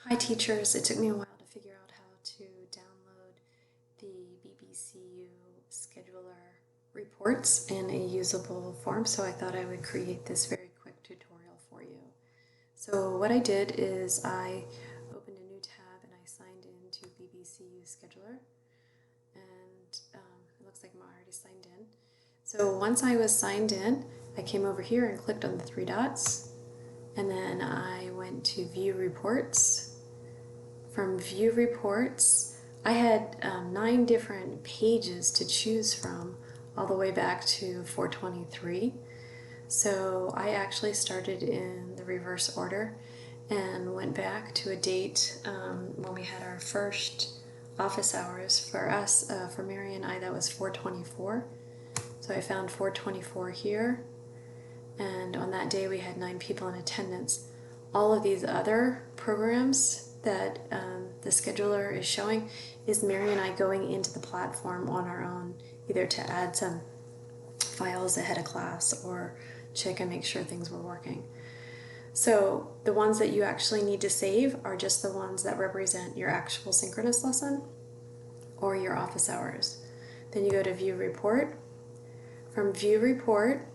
Hi teachers, it took me a while to figure out how to download the BBCU scheduler reports in a usable form, so I thought I would create this very quick tutorial for you. So what I did is I opened a new tab and I signed into BBCU scheduler, and it looks like I'm already signed in. So once I was signed in, I came over here and clicked on the three dots, and then I went to view reports. From view reports, I had 9 different pages to choose from all the way back to 423. So I actually started in the reverse order and went back to a date when we had our first office hours. For us, for Mary and I, that was 424. So I found 424 here, and on that day we had 9 people in attendance. All of these other programs that the scheduler is showing is Mary and I going into the platform on our own, either to add some files ahead of class or check and make sure things were working. So the ones that you actually need to save are just the ones that represent your actual synchronous lesson or your office hours. Then you go to view report. From view report,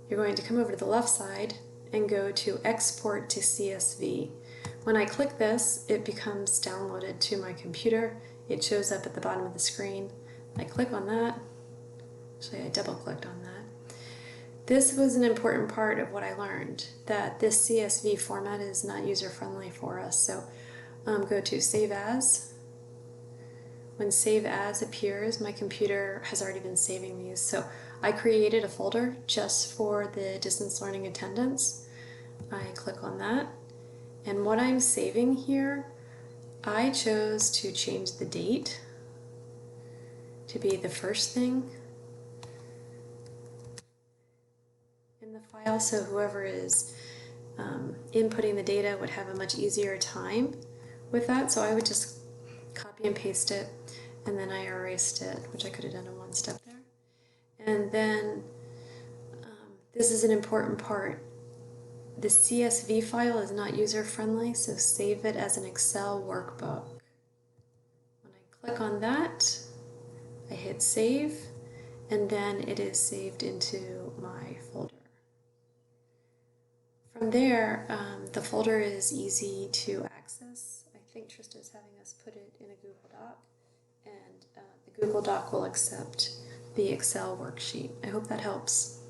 you're going to come over to the left side and go to export to CSV. When I click this, it becomes downloaded to my computer. It shows up at the bottom of the screen. I click on that. Actually, I double clicked on that. This was an important part of what I learned, that this CSV format is not user-friendly for us. So go to Save As. When Save As appears, my computer has already been saving these. So I created a folder just for the distance learning attendance. I click on that. And what I'm saving here, I chose to change the date to be the first thing in the file, so whoever is inputting the data would have a much easier time with that. So I would just copy and paste it, and then I erased it, which I could have done in one step there. And then this is an important part. The CSV file is not user-friendly, so save it as an Excel workbook. When I click on that, I hit save, and then it is saved into my folder. From there, the folder is easy to access. I think Trista's having us put it in a Google Doc, and the Google Doc will accept the Excel worksheet. I hope that helps.